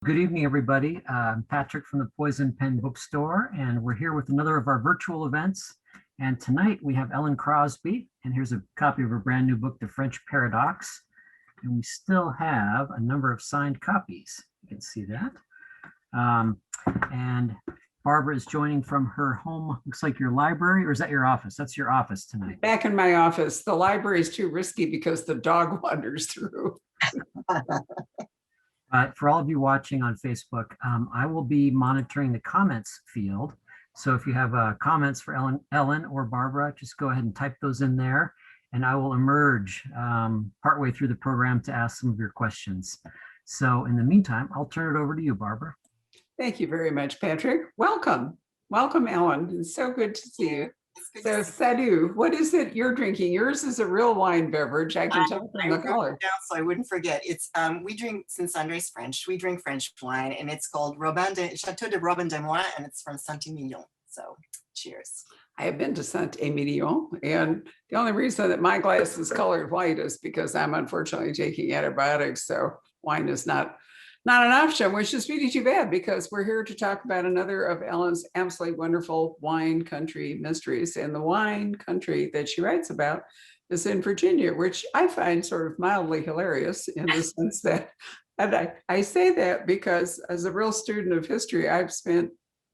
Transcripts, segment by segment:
Good evening, everybody. I'm Patrick from the Poison Pen Bookstore, and we're here with another of our virtual events. And tonight we have Ellen Crosby, and here's a copy of her brand new book, The French Paradox. And we still have a number of signed copies. You can see that. And Barbara is joining from her home, looks like your library, or is that your office? That's your office tonight. Back in my office. The library is too risky because the dog wanders through. For all of you watching on Facebook, I will be monitoring the comments field. So if you have comments for Ellen or Barbara, just go ahead and type those in there, and I will emerge partway through the program to ask some of your questions. So in the meantime, I'll turn it over to you, Barbara. Thank you very much, Patrick. Welcome. Welcome, Ellen. It's so good to see you. So, Sadhu, what is it you're drinking? Yours is a real wine beverage. I can tell from the color. Down so I wouldn't forget. It's we drink, since Andre's French, we drink French wine, and it's called Chateau de Robin de Moin, and it's from Saint-Emilion. So, cheers. I have been to Saint-Emilion, and the only reason that my glass is colored white is because I'm unfortunately taking antibiotics, so wine is not an option, which is really too bad because we're here to talk about another of Ellen's absolutely wonderful wine country mysteries. And the wine country that she writes about is in Virginia, which I find sort of mildly hilarious in the sense that, and I say that because as a real student of history, I've spent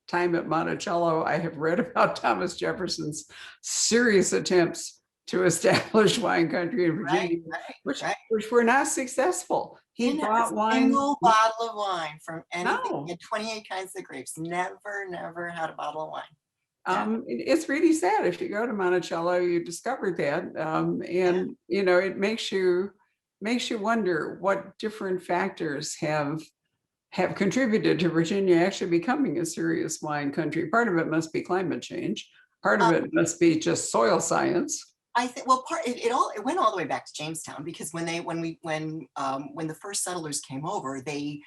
time at Monticello. I have read about Thomas Jefferson's serious attempts to establish wine country in Virginia, which were not successful. He bought wine. Single bottle of wine from anything. No. He had 28 kinds of grapes. Never had a bottle of wine. It's really sad. If you go to Monticello, you discover that, and you know it makes you wonder what different factors have contributed to Virginia actually becoming a serious wine country. Part of it must be climate change. Part of it must be just soil science. I think it went all the way back to Jamestown, because when the first settlers came over, the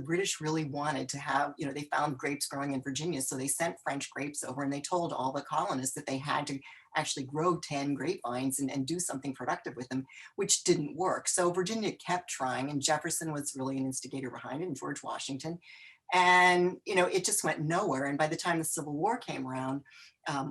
British really wanted to have, they found grapes growing in Virginia, so they sent French grapes over, and they told all the colonists that they had to actually grow 10 grapevines and do something productive with them, which didn't work. So Virginia kept trying, and Jefferson was really an instigator behind it, and George Washington. And, it just went nowhere. And by the time the Civil War came around,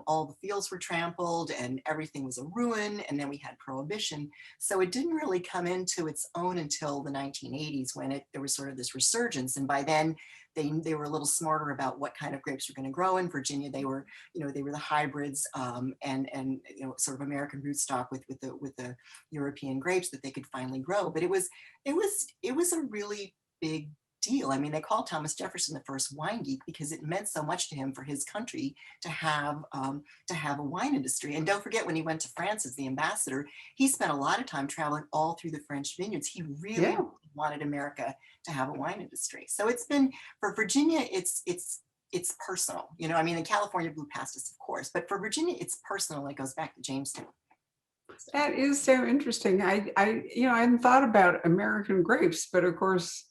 all the fields were trampled and everything was a ruin. And then we had Prohibition. So it didn't really come into its own until the 1980s when there was sort of this resurgence. And by then they were a little smarter about what kind of grapes were going to grow in Virginia. They were the hybrids and sort of American rootstock with the European grapes that they could finally grow. But it was a really big deal. I mean, they called Thomas Jefferson the first wine geek because it meant so much to him for his country to have a wine industry. And don't forget, when he went to France as the ambassador, he spent a lot of time traveling all through the French vineyards. He really wanted America to have a wine industry. So it's been, for Virginia, it's personal. I mean, in California, blew past us, of course, but for Virginia, it's personal. It goes back to Jamestown. That is so interesting. I hadn't thought about American grapes, but of course,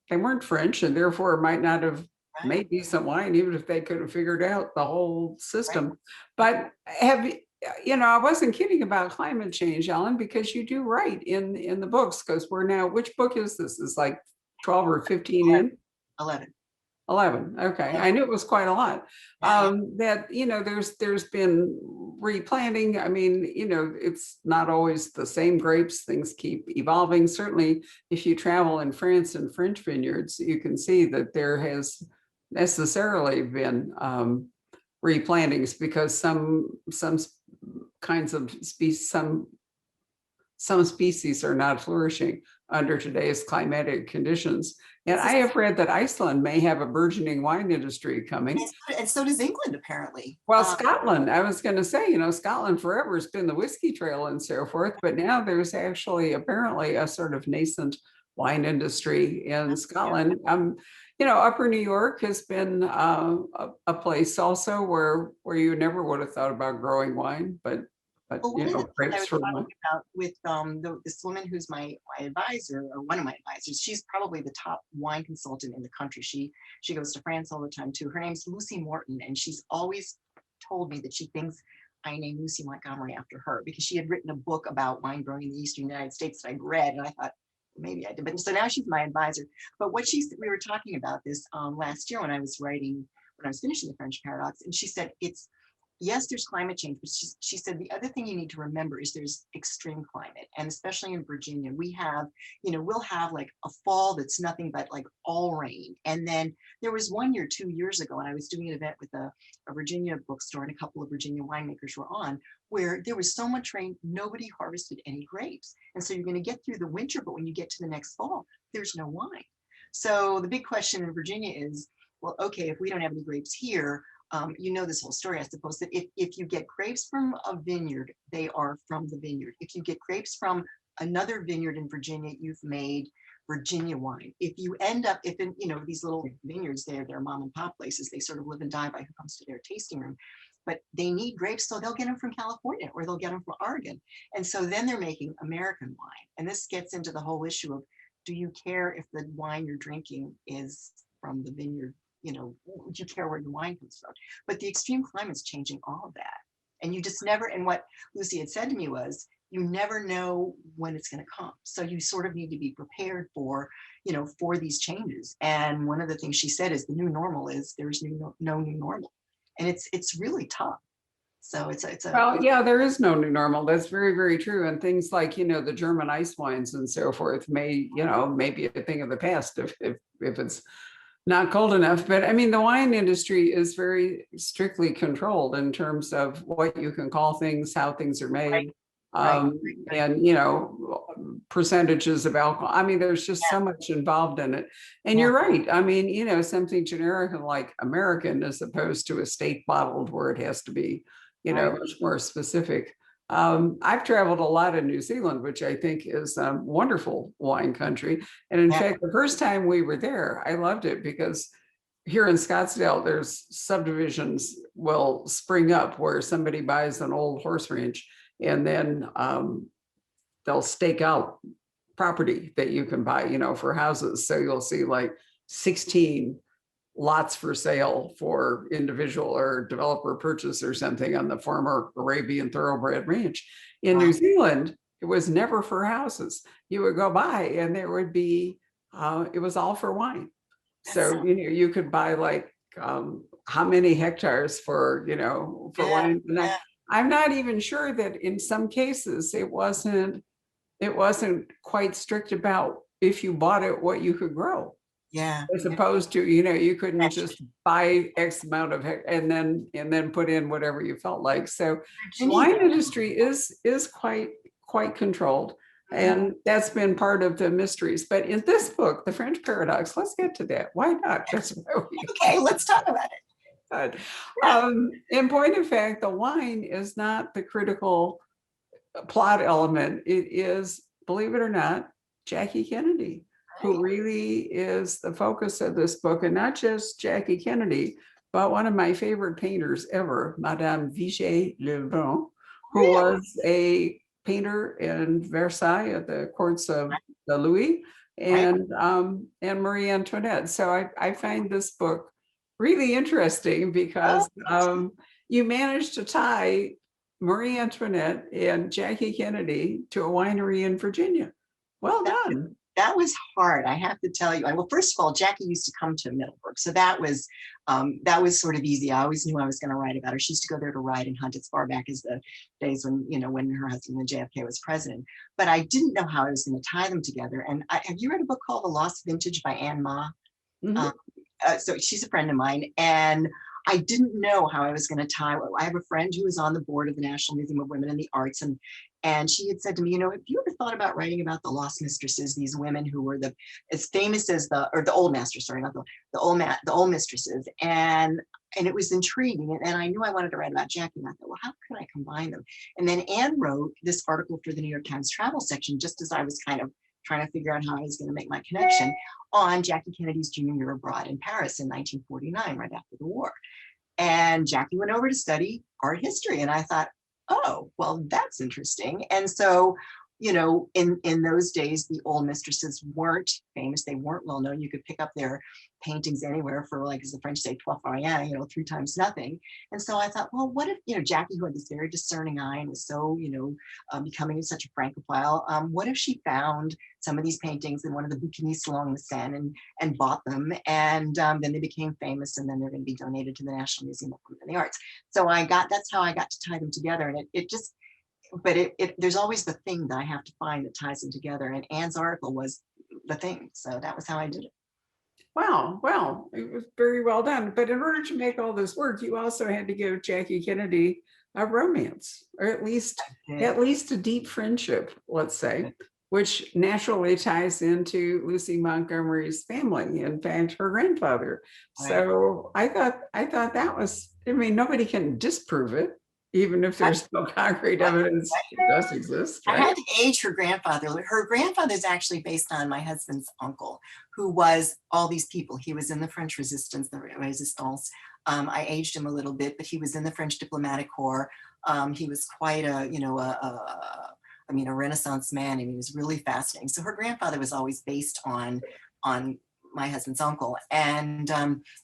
they weren't French, and therefore might not have made decent wine, even if they could have figured out the whole system. Right. But I wasn't kidding about climate change, Ellen, because you do write in the books, because we're now, which book is this? Is like 12 or 15 in? 11. Okay. I knew it was quite a lot. That, there's been replanting. I mean, it's not always the same grapes. Things keep evolving. Certainly, if you travel in France and French vineyards, you can see that there has necessarily been replantings, because some kinds of species, some species are not flourishing under today's climatic conditions. And I have read that Iceland may have a burgeoning wine industry coming. And so does England, apparently. Well, Scotland, I was going to say, Scotland forever has been the whiskey trail and so forth, but now there's actually apparently a sort of nascent wine industry in Scotland. Upper New York has been a place also where you never would have thought about growing wine, but grapes for wine. With this woman who's my advisor, or one of my advisors. She's probably the top wine consultant in the country. She goes to France all the time too. Her name's Lucy Morton, and she's always told me that she thinks I named Lucy Montgomery after her, because she had written a book about wine growing in the Eastern United States that I'd read, and I thought, maybe I did, but so now she's my advisor. But we were talking about this last year when I was finishing the French Paradox, and she said yes, there's climate change, but she said the other thing you need to remember is there's extreme climate, and especially in Virginia, we'll have like a fall that's nothing but like all rain. And then there was 1 year, 2 years ago, and I was doing an event with a Virginia bookstore, and a couple of Virginia winemakers were on, where there was so much rain, nobody harvested any grapes. And so you're going to get through the winter, but when you get to the next fall, there's no wine. So the big question in Virginia is, well, okay, if we don't have any grapes here, this whole story, I suppose, that if you get grapes from a vineyard, they are from the vineyard. If you get grapes from another vineyard in Virginia, you've made Virginia wine. If you end up, these little vineyards, they're mom and pop places, they sort of live and die by who comes to their tasting room, but they need grapes, so they'll get them from California or they'll get them from Oregon. And so then they're making American wine. And this gets into the whole issue of, do you care if the wine you're drinking is from the vineyard? Would you care where the wine comes from? But the extreme climate's changing all of that. And you just never, and what Lucy had said to me was, you never know when it's going to come. So you sort of need to be prepared for these changes. And one of the things she said is the new normal is there's no new normal. And it's really tough. So well, yeah, there is no new normal. That's very, very true. And things like, the German ice wines and so forth may be a thing of the past if it's not cold enough. But I mean, the wine industry is very strictly controlled in terms of what you can call things, how things are made, right. And, percentages of alcohol. I mean, there's just so much involved in it. And you're right. I mean, something generic like American as opposed to a state bottled where it has to be, much more specific. I've traveled a lot in New Zealand, which I think is a wonderful wine country. And in fact, the first time we were there, I loved it because here in Scottsdale, there's subdivisions will spring up where somebody buys an old horse ranch and then they'll stake out property that you can buy, for houses. So you'll see like 16 lots for sale for individual or developer purchase or something on the former Arabian Thoroughbred Ranch. In New Zealand, it was never for houses. You would go by and there would be, it was all for wine. So, you could buy like how many hectares for wine. And I'm not even sure that in some cases it wasn't quite strict about if you bought it, what you could grow. Yeah. As opposed to, you couldn't just buy X amount of and then put in whatever you felt like. So the wine industry is quite controlled. And that's been part of the mysteries. But in this book, The French Paradox, let's get to that. Why not? That's why okay, let's talk about it. In point of fact, the wine is not the critical plot element. It is, believe it or not, Jackie Kennedy, who really is the focus of this book. And not just Jackie Kennedy, but one of my favorite painters ever, Madame Vijay Lebron, who was a painter in Versailles at the courts of the Louis and Marie Antoinette. So I find this book really interesting because you managed to tie Marie Antoinette and Jackie Kennedy to a winery in Virginia. Well done. That was hard, I have to tell you. Well, first of all, Jackie used to come to Middleburg, so that was sort of easy. I always knew I was going to write about her. She used to go there to ride and hunt as far back as the days when her husband, when JFK was president. But I didn't know how I was going to tie them together. And have you read a book called The Lost Vintage by Anne Ma? Mm-hmm. So she's a friend of mine, and I didn't know how I was going to tie. I have a friend who was on the board of the National Museum of Women in the Arts, and she had said to me, have you ever thought about writing about the lost mistresses, these women who were as famous as the old masters, sorry, not the old mistresses, and it was intriguing, and I knew I wanted to write about Jackie, and I thought, well, how could I combine them? And then Anne wrote this article for the New York Times travel section, just as I was kind of trying to figure out how I was going to make my connection, on Jackie Kennedy's junior year abroad in Paris in 1949, right after the war. And Jackie went over to study art history, and I thought, oh, well, that's interesting. And so in those days, the old mistresses weren't famous. They weren't well known. You could pick up their paintings anywhere for, like, as the French say, 12 for rien, 3 times nothing. And so I thought, well, what if, Jackie, who had this very discerning eye and was so, becoming such a francophile, what if she found some of these paintings in one of the bouquinistes along the Seine and bought them, and then they became famous, and then they're going to be donated to the National Museum of Women and the Arts. So that's how I got to tie them together. And it just, but there's always the thing that I have to find that ties them together. And Anne's article was the thing. So that was how I did it. Wow, well, it was very well done. But in order to make all this work, you also had to give Jackie Kennedy a romance, or at least a deep friendship, let's say, which naturally ties into Lucy Montgomery's family. In fact, her grandfather. Right. So I thought that was, nobody can disprove it, even if there's no concrete evidence it does exist. Right? I had to age her grandfather. Her grandfather is actually based on my husband's uncle, who was all these people. He was in the French resistance, the Resistance. I aged him a little bit, but he was in the French diplomatic corps. He was quite a Renaissance man, and he was really fascinating. So her grandfather was always based on my husband's uncle. And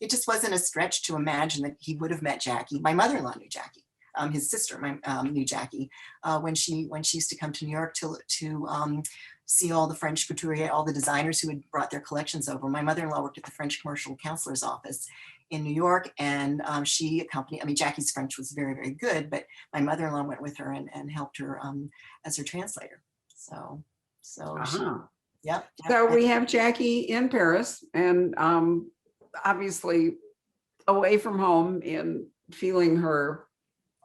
it just wasn't a stretch to imagine that he would have met Jackie. My mother-in-law knew Jackie. His sister knew Jackie when she used to come to New York to see all the French couturier, all the designers who had brought their collections over. My mother-in-law worked at the French Commercial Counselor's Office in New York, and she accompanied, Jackie's French was very, very good, but my mother-in-law went with her and helped her as her translator. So yep. So we have Jackie in Paris, and obviously away from home and feeling her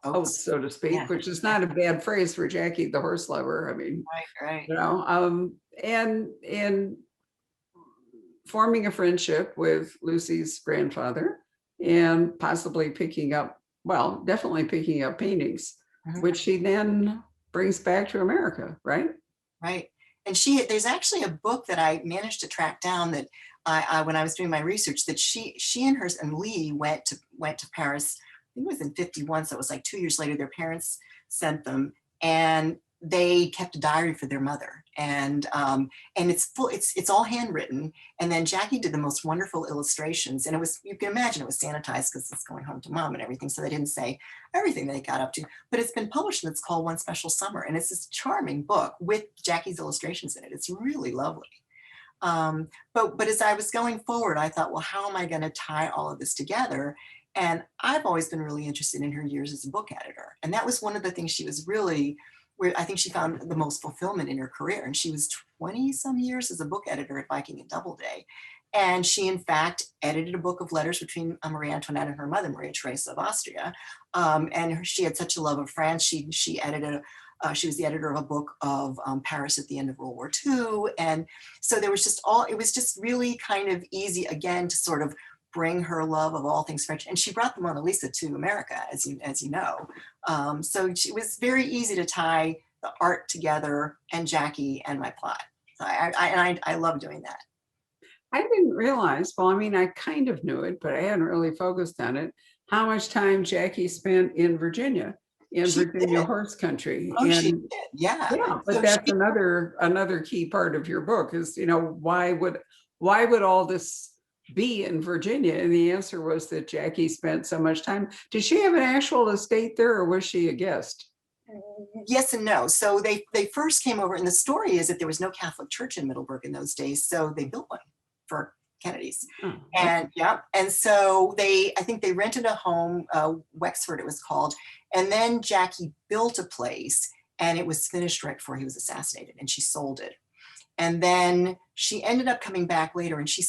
oats, so to speak, which is not a bad phrase for Jackie the horse lover. Right. And forming a friendship with Lucy's grandfather, and possibly definitely picking up paintings, which she then brings back to America, right? Right. And there's actually a book that I managed to track down that I when I was doing my research, that she and Lee went to Paris. I think it was in 51, so it was like 2 years later. Their parents sent them, and they kept a diary for their mother, and it's all handwritten. And then Jackie did the most wonderful illustrations, and you can imagine it was sanitized because it's going home to mom and everything, so they didn't say everything they got up to. But it's been published, and it's called One Special Summer, and it's this charming book with Jackie's illustrations in it. It's really lovely. But as I was going forward, I thought, well, how am I going to tie all of this together? And I've always been really interested in her years as a book editor. And that was one of the things she was really, where I think she found the most fulfillment in her career. And she was 20 some years as a book editor at Viking and Doubleday. And she, in fact, edited a book of letters between Marie Antoinette and her mother, Maria Theresa of Austria. And she had such a love of France. She was the editor of a book of Paris at the end of World War II. And so it was just really kind of easy, again, to sort of bring her love of all things French. And she brought the Mona Lisa to America, as you know. So it was very easy to tie the art together and Jackie and my plot. So I love doing that. I didn't realize, I kind of knew it, but I hadn't really focused on it, how much time Jackie spent in Virginia. Virginia horse country. She did. Yeah. But so that's another key part of your book is, why would all this be in Virginia? And the answer was that Jackie spent so much time. Did she have an actual estate there, or was she a guest? Yes and no. So they first came over, and the story is that there was no Catholic church in Middleburg in those days, so they built one for Kennedys. And so I think they rented a home, Wexford it was called, and then Jackie built a place, and it was finished right before he was assassinated, and she sold it. And then she ended up coming back later, and she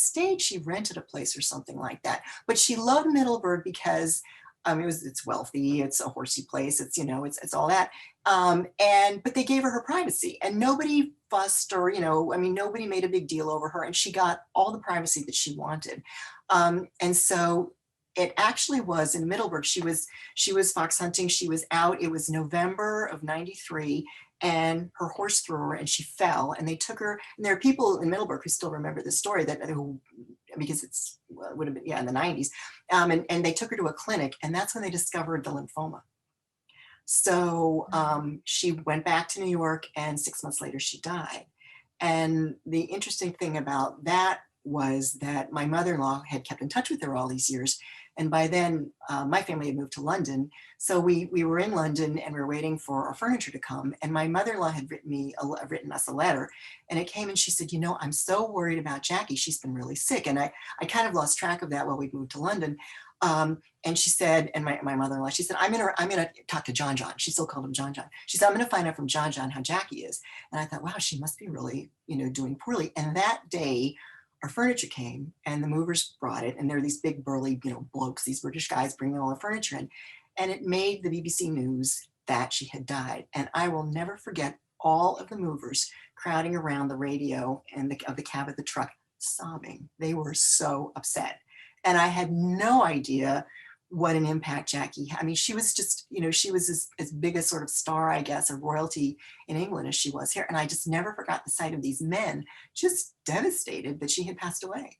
rented a place or something like that. But she loved Middleburg because it's wealthy, it's a horsey place, it's all that. But they gave her privacy, and nobody fussed or, nobody made a big deal over her, and she got all the privacy that she wanted. And so it actually was in Middleburg. She was fox hunting. She was out. It was November of '93. And her horse threw her, and she fell, and they took her. And there are people in Middleburg who still remember this story because it would have been in the '90s. And they took her to a clinic, and that's when they discovered the lymphoma. So she went back to New York, and 6 months later she died. And the interesting thing about that was that my mother-in-law had kept in touch with her all these years. And by then, my family had moved to London. So we were in London, and we were waiting for our furniture to come. And my mother-in-law had written us a letter, and it came, and she said, I'm so worried about Jackie. She's been really sick. And I kind of lost track of that while we moved to London. And she said, and my mother-in-law, she said, I'm gonna talk to John. She still called him John. She said, I'm gonna find out from John how Jackie is. And I thought, wow, she must be really, doing poorly. And that day, our furniture came, and the movers brought it. And there are these big burly, blokes, these British guys bringing all the furniture in. And it made the BBC News that she had died. And I will never forget all of the movers crowding around the radio and of the cab of the truck, sobbing. They were so upset. And I had no idea what an impact Jackie had. I mean, she was just, she was as big a sort of star, I guess, of royalty in England as she was here. And I just never forgot the sight of these men just devastated that she had passed away.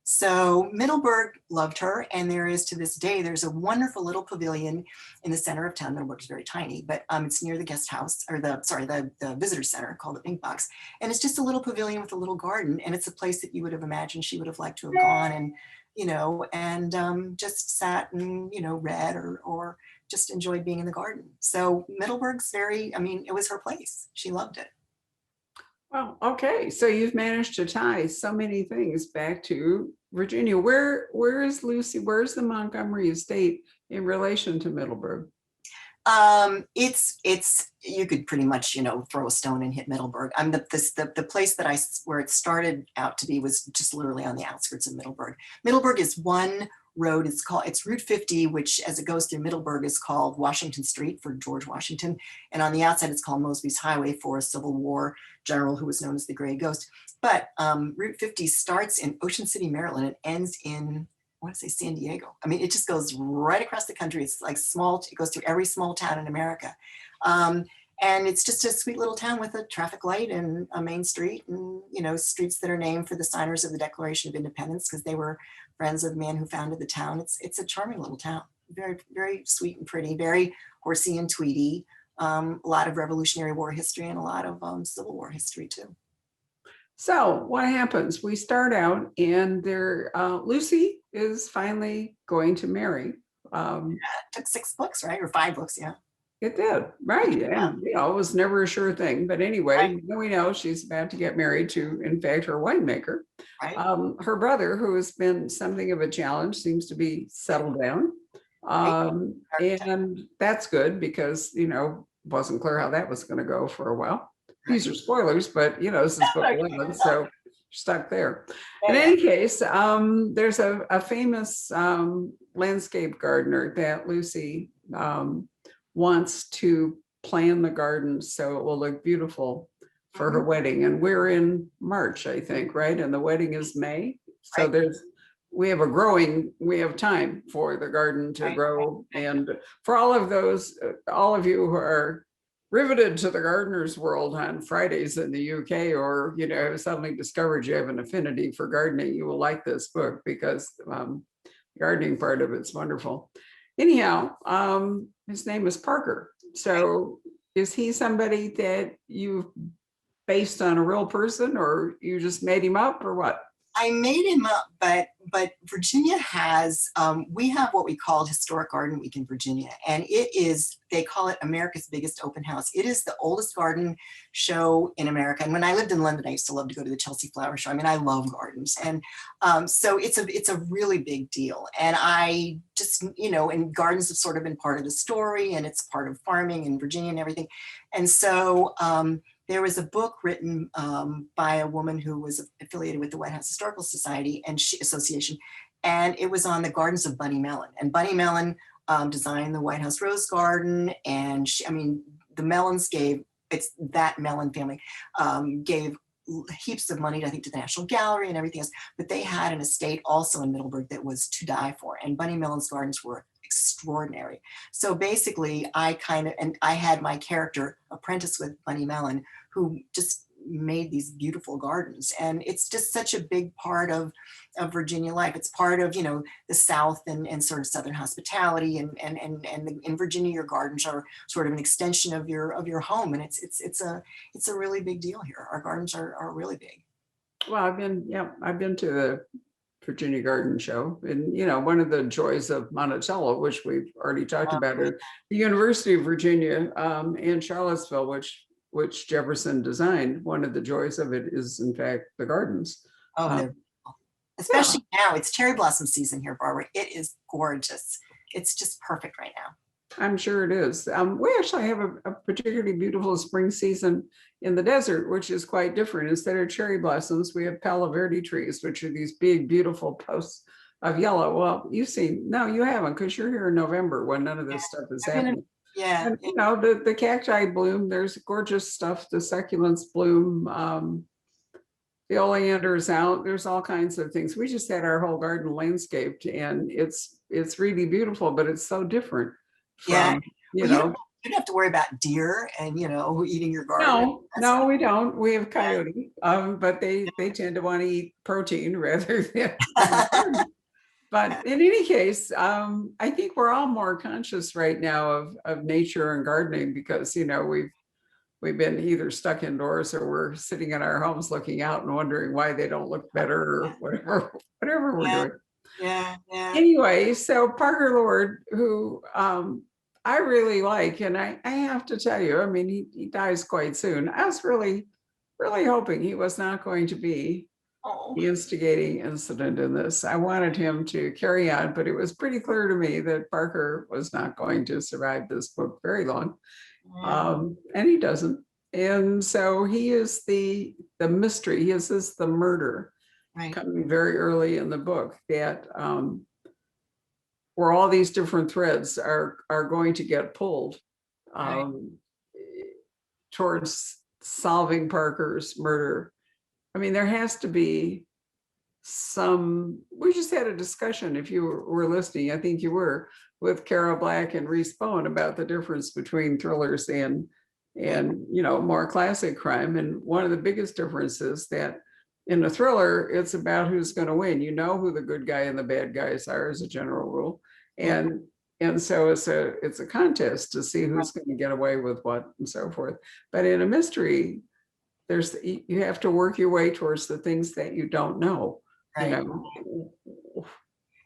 So Middleburg loved her. And there is, to this day, there's a wonderful little pavilion in the center of town. Middleburg is very tiny, but it's near the guest house, or the visitor center, called the Pink Box. And it's just a little pavilion with a little garden. And it's a place that you would have imagined she would have liked to have gone and just sat and, read or just enjoyed being in the garden. So Middleburg's it was her place. She loved it. Well, okay. So you've managed to tie so many things back to Virginia. Where is Lucy? Where's the Montgomery estate in relation to Middleburg? It's you could pretty much throw a stone and hit Middleburg. The place where it started out to be was just literally on the outskirts of Middleburg. Middleburg is one road. It's Route 50, which as it goes through Middleburg is called Washington Street for George Washington, and on the outside it's called Mosby's Highway for a Civil War general who was known as the Gray Ghost. But Route 50 starts in Ocean City, Maryland, and ends in, I want to say, San Diego. I mean, it just goes right across the country. It's like it goes through every small town in America. And it's just a sweet little town with a traffic light and a main street and, streets that are named for the signers of the Declaration of Independence because they were friends of the man who founded the town. It's a charming little town, very, very sweet and pretty, very horsey and tweedy, a lot of Revolutionary War history and a lot of Civil War history too. So what happens? We start out and Lucy is finally going to marry. It took 6 books, right? Or 5 books, yeah. It did, right. And it was never a sure thing. But anyway, right. We know she's about to get married to, in fact, her winemaker. Right. Her brother, who has been something of a challenge, seems to be settled down. And that's good because, wasn't clear how that was going to go for a while. These are spoilers, but this is book 11, so stuck there. In any case, there's a famous landscape gardener that Lucy wants to plan the garden so it will look beautiful for her wedding. And we're in March, I think, right? And the wedding is May. So we have time for the garden to grow. And for all of you who are riveted to the gardener's world on Fridays in the UK, or suddenly discovered you have an affinity for gardening, you will like this book because the gardening part of it's wonderful. Anyhow, his name is Parker. So is he somebody that you've based on a real person, or you just made him up, or what? I made him up, but Virginia has, we have what we call Historic Garden Week in Virginia, and they call it America's biggest open house. It is the oldest garden show in America. And when I lived in London, I used to love to go to the Chelsea Flower Show. I mean, I love gardens. And so it's a really big deal. And I just, and gardens have sort of been part of the story, and it's part of farming in Virginia and everything. And so, there was a book written by a woman who was affiliated with the White House Historical Society and Association, and it was on the gardens of Bunny Mellon. And Bunny Mellon designed the White House Rose Garden, and the Mellons that Mellon family gave heaps of money, I think, to the National Gallery and everything else, but they had an estate also in Middleburg that was to die for, and Bunny Mellon's gardens were extraordinary. So basically I had my character apprentice with Bunny Mellon, who just made these beautiful gardens. And it's just such a big part of Virginia life. It's part of, the South and sort of Southern hospitality, and in Virginia, your gardens are sort of an extension of your home. And it's a really big deal here. Our gardens are really big. Well, I've been to the Virginia Garden Show, and one of the joys of Monticello, which we've already talked about, is the University of Virginia and Charlottesville, which Jefferson designed. One of the joys of it is, in fact, the gardens. Oh, especially now. It's cherry blossom season here, Barbara. It is gorgeous. It's just perfect right now. I'm sure it is. We actually have a particularly beautiful spring season in the desert, which is quite different. Instead of cherry blossoms, we have palo verde trees, which are these big, beautiful posts of yellow. Well, you've seen, no, you haven't, because you're here in November when none of this stuff is happening. Yeah. And, the cacti bloom, there's gorgeous stuff. The succulents bloom. The oleander's out. There's all kinds of things. We just had our whole garden landscaped, and it's really beautiful, but it's so different. You don't have to worry about deer and eating your garden. No, we don't. We have coyote, but they tend to want to eat protein rather than. But in any case, I think we're all more conscious right now of nature and gardening, because we've been either stuck indoors or we're sitting in our homes looking out and wondering why they don't look better, or whatever we're doing. Yeah. Anyway, so Parker Lord, who I really like, and I have to tell you, I mean, he dies quite soon. I was really, really hoping he was not going to be the instigating incident in this. I wanted him to carry on, but it was pretty clear to me that Parker was not going to survive this book very long. And he doesn't. And so he is the mystery. He is the murder. Right. Coming very early in the book, that where all these different threads are going to get pulled towards solving Parker's murder. I mean, there has to be we just had a discussion, if you were listening, I think you were, with Carol Black and Reese Bowen about the difference between thrillers and more classic crime. And one of the biggest differences that in a thriller, it's about who's going to win. You know who the good guy and the bad guys are, as a general rule, and so it's a contest to see who's going to get away with what and so forth. But in a mystery, you have to work your way towards the things that you don't know. Right.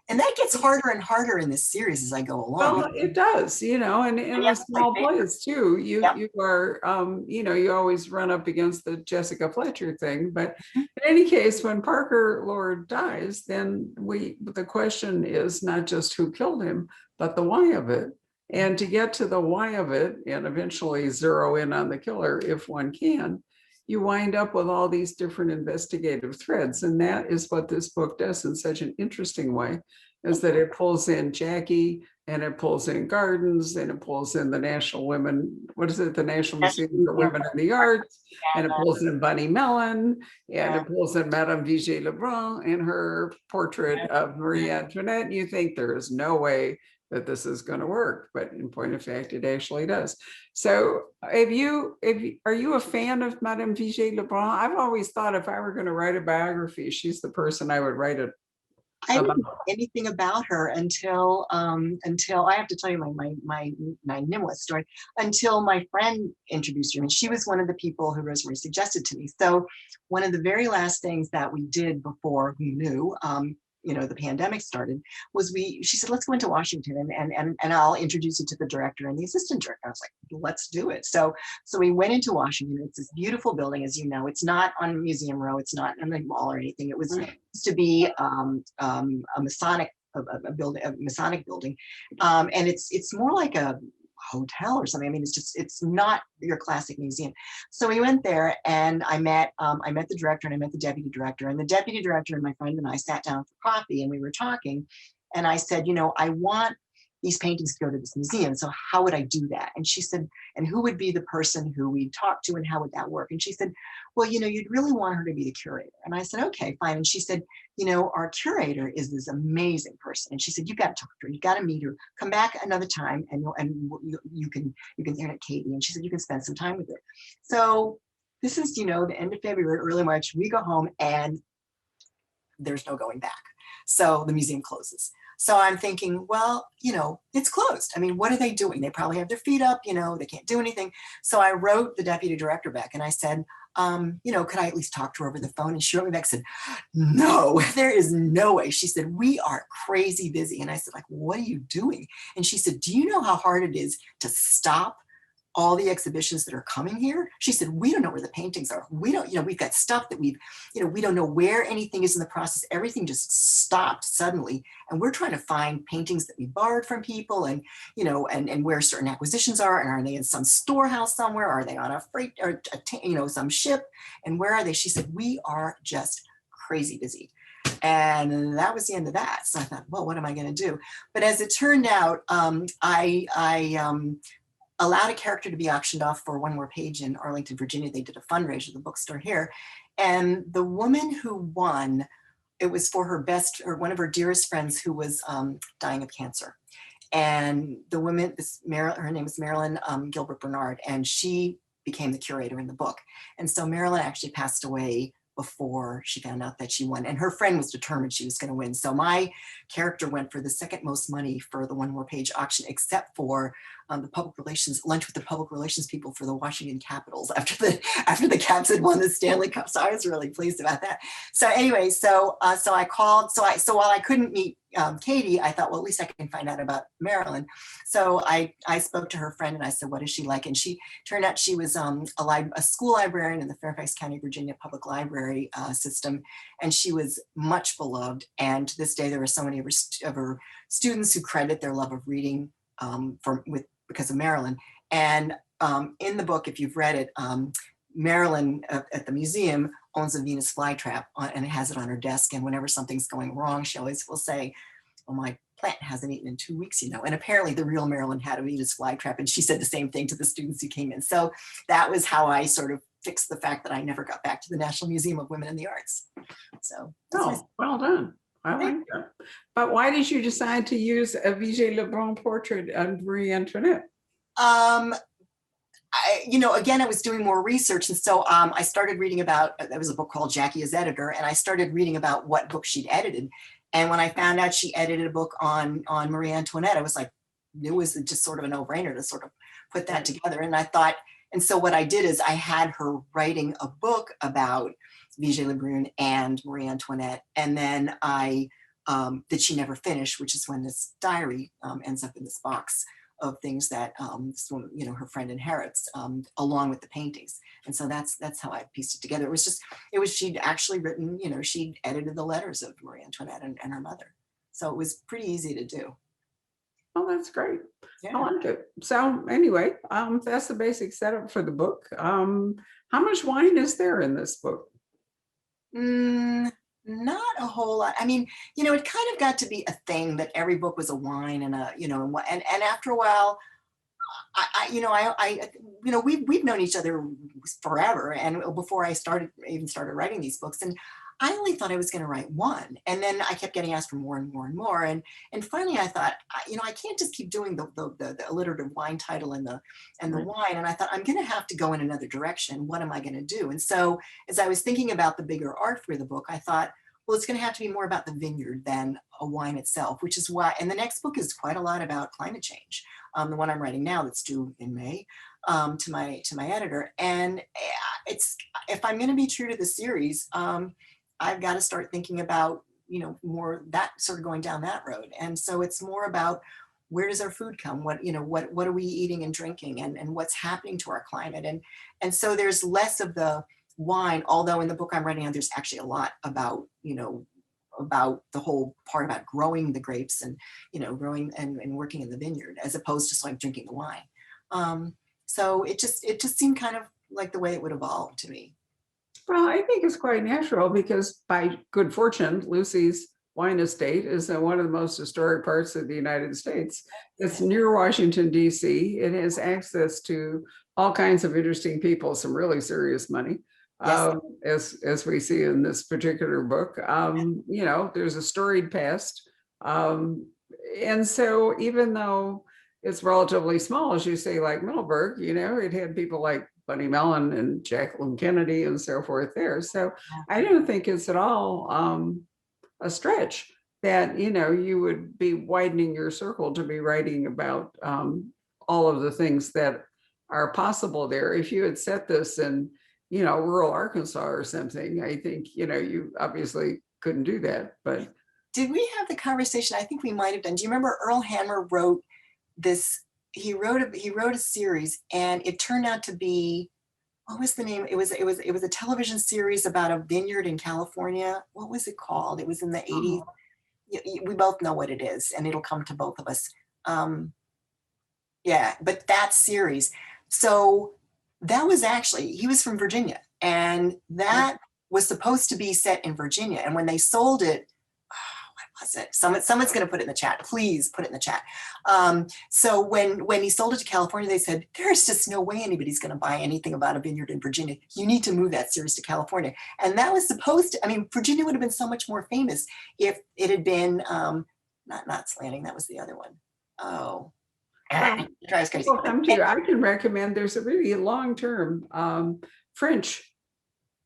And that gets harder and harder in this series as I go along. Well, it does, and in a small place too. You are, you always run up against the Jessica Fletcher thing. But in any case, when Parker Lord dies, then the question is not just who killed him, but the why of it. And to get to the why of it and eventually zero in on the killer, if one can, you wind up with all these different investigative threads. And that is what this book does in such an interesting way, is that it pulls in Jackie, and it pulls in gardens, and it pulls in the National National Museum for Women in the Arts, and it pulls in Bunny Mellon, and it pulls in Madame Vijay Lebron and her portrait of Marie Antoinette. And you think there is no way that this is going to work, but in point of fact, it actually does. So are you a fan of Madame Vijay Lebron? I've always thought if I were going to write a biography, she's the person I would write it. I didn't know anything about her until I have to tell you my Nimwest story, until my friend introduced her. And she was one of the people who Rosemary suggested to me. So one of the very last things that we did before we knew, the pandemic started, was she said, let's go into Washington and I'll introduce you to the director and the assistant director. I was like, let's do it. So we went into Washington. It's this beautiful building, as you know. It's not on Museum Row. It's not in the mall or anything. It was used to be a Masonic building, and it's more like a hotel or something. I mean, it's not your classic museum. So we went there, and I met the director, and I met the deputy director, and the deputy director and my friend and I sat down for coffee, and we were talking, and I said, I want these paintings to go to this museum. So how would I do that? And she said, and who would be the person who we'd talk to, and how would that work? And she said, well, you'd really want her to be the curator. And I said, okay, fine. And she said, our curator is this amazing person. And she said, you got to talk to her. You got to meet her. Come back another time, and you can hear at Katie. And she said, you can spend some time with her. So this is, you know, the end of February, early March. We go home and there's no going back. So the museum closes. So I'm thinking, well, you know, it's closed. I mean, what are they doing? They probably have their feet up, you know, they can't do anything. So I wrote the deputy director back and I said, you know, could I at least talk to her over the phone? And she wrote me back and said, no, there is no way. She said, we are crazy busy. And I said, like, what are you doing? And she said, do you know how hard it is to stop all the exhibitions that are coming here? She said, we don't know where the paintings are. We don't, you know, we've got stuff that we've, you know, we don't know where anything is in the process. Everything just stopped suddenly. And we're trying to find paintings that we borrowed from people and, you know, and where certain acquisitions are. And are they in some storehouse somewhere? Are they on a freight or, you know, some ship? And where are they? She said, we are just crazy busy. And that was the end of that. So I thought, well, what am I going to do? But as it turned out, I allowed a character to be auctioned off for one more page in Arlington, Virginia. They did a fundraiser at the bookstore here. And the woman who won, it was for her best, or one of her dearest friends who was dying of cancer. And the woman, her name is Marilyn Gilbert Bernard, and she became the curator in the book. And so Marilyn actually passed away before she found out that she won, and her friend was determined she was going to win. So my character went for the second most money for the one more page auction, except for the public relations lunch with the public relations people for the Washington Capitals after the Caps had won the Stanley Cup. So I was really pleased about that. So anyway, so I called. So while I couldn't meet Katie, I thought, well, at least I can find out about Marilyn. So I spoke to her friend and I said, what is she like? And she turned out she was a school librarian in the Fairfax County, Virginia public library system. And she was much beloved. And to this day, there are so many of her students who credit their love of reading because of Marilyn. And in the book, if you've read it, Marilyn at the museum owns a Venus flytrap and has it on her desk. And whenever something's going wrong, she always will say, well, my plant hasn't eaten in 2 weeks, you know. And apparently the real Marilyn had a Venus flytrap, and she said the same thing to the students who came in. So that was how I sort of fixed the fact that I never got back to the National Museum of Women in the Arts. So well done. I like that. But why did you decide to use a Vijay Lebron portrait of Marie Antoinette? You know, again, I was doing more research. And so I started reading about, there was a book called Jackie as Editor, and I started reading about what books she'd edited. And when I found out she edited a book on Marie Antoinette, I was like, it was just sort of a no-brainer to sort of put that together. And I thought, and so what I did is I had her writing a book about Vijay Lebron and Marie Antoinette. And then that she never finished, which is when this diary ends up in this box of things that this woman, you know, her friend inherits along with the paintings. And so that's how I pieced it together. She'd actually written, you know, she'd edited the letters of Marie Antoinette and her mother. So it was pretty easy to do. Oh, that's great. Yeah. I like it. So anyway, that's the basic setup for the book. How much wine is there in this book? Not a whole lot. I mean, you know, it kind of got to be a thing that every book was a wine and a, you know, and after a while, we've known each other forever. And before I even started writing these books, and I only thought I was going to write one. And then I kept getting asked for more and more and more. And finally I thought, you know, I can't just keep doing the alliterative wine title and the wine. And I thought, I'm going to have to go in another direction. What am I going to do? And so as I was thinking about the bigger art for the book, I thought, well, it's going to have to be more about the vineyard than a wine itself, which is why, and the next book is quite a lot about climate change. The one I'm writing now that's due in May, to my editor. And it's, if I'm going to be true to the series, I've got to start thinking about, you know, more that sort of going down that road. And so it's more about where does our food come? What are we eating and drinking, and what's happening to our climate? And so there's less of the wine, although in the book I'm writing on, there's actually a lot about, you know, about the whole part about growing the grapes and, you know, growing and working in the vineyard, as opposed to just like drinking the wine. So it just seemed kind of like the way it would evolve to me. Well, I think it's quite natural because by good fortune, Lucy's wine estate is one of the most historic parts of the United States. It's near Washington, D.C. It has access to all kinds of interesting people, some really serious money. Yes. As we see in this particular book, you know, there's a storied past. And so even though it's relatively small, as you say, like Middleburg, you know, it had people like Bunny Mellon and Jacqueline Kennedy and so forth there. So I don't think it's at all a stretch that, you know, you would be widening your circle to be writing about all of the things that are possible there. If you had set this in, you know, rural Arkansas or something, I think, you know, you obviously couldn't do that. But did we have the conversation? I think we might have done. Do you remember Earl Hammer wrote this? He wrote a series, and it turned out to be, what was the name? It was a television series about a vineyard in California. What was it called? It was in the 80s. We both know what it is, and it'll come to both of us. Yeah, but that series. So that was actually, he was from Virginia, and that was supposed to be set in Virginia. And when they sold it, what was it? Someone's going to put it in the chat. Please put it in the chat. So when he sold it to California, they said, there's just no way anybody's going to buy anything about a vineyard in Virginia. You need to move that series to California. And that was supposed to, I mean, Virginia would have been so much more famous if it had been, not Slanting, that was the other one. Oh, it drives crazy. Well, I can recommend, there's a really long-term French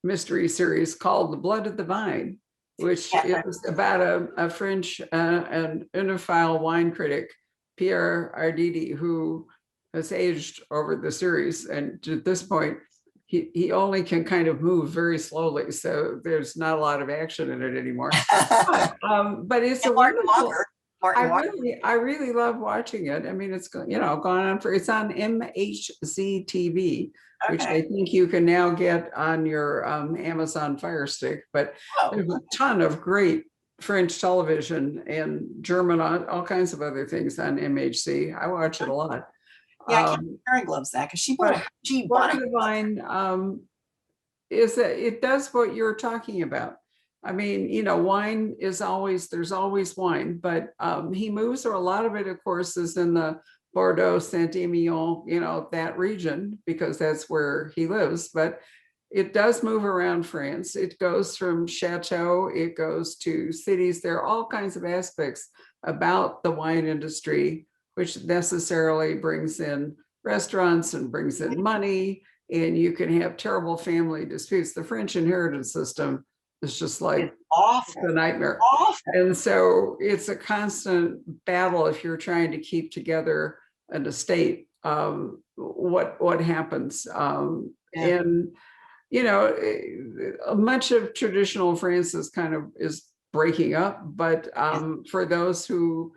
mystery series called The Blood of the Vine, which is about a French an enophile wine critic, Pierre Arditi, who has aged over the series. And at this point, he only can kind of move very slowly. So there's not a lot of action in it anymore. But it's a wonderful, I really love watching it. I mean, it's, you know, gone on it's on MHZ TV, which I think you can now get on your Amazon Fire Stick. But there's a ton of great French television and German, all kinds of other things on MHC. I watch it a lot. Yeah, Karen loves that because she bought the Vine is that it does what you're talking about. I mean, you know, wine is always, there's always wine, but he moves, or a lot of it, of course, is in the Bordeaux, Saint-Emilion, you know, that region, because that's where he lives. But it does move around France. It goes from chateau, it goes to cities. There are all kinds of aspects about the wine industry, which necessarily brings in restaurants and brings in money, and you can have terrible family disputes. The French inheritance system is just like awful, the nightmare. Awful. And so it's a constant battle if you're trying to keep together an estate. What happens? And you know, much of traditional France is breaking up, but for those who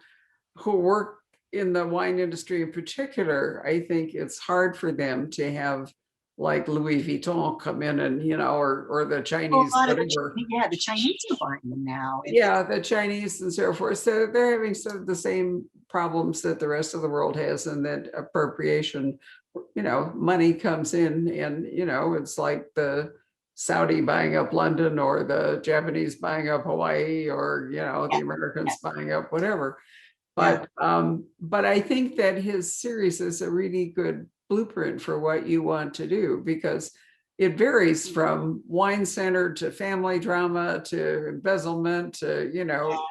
work in the wine industry in particular, I think it's hard for them to have like Louis Vuitton come in and, you know, or the Chinese, whatever. The Chinese are buying them now. The Chinese and so forth. So they're having some of the same problems that the rest of the world has, and that appropriation, you know, money comes in, and, you know, it's like the Saudi buying up London, or the Japanese buying up Hawaii, or, you know, the Americans buying up whatever. But I think that his series is a really good blueprint for what you want to do, because it varies from wine centered to family drama to embezzlement to, you know,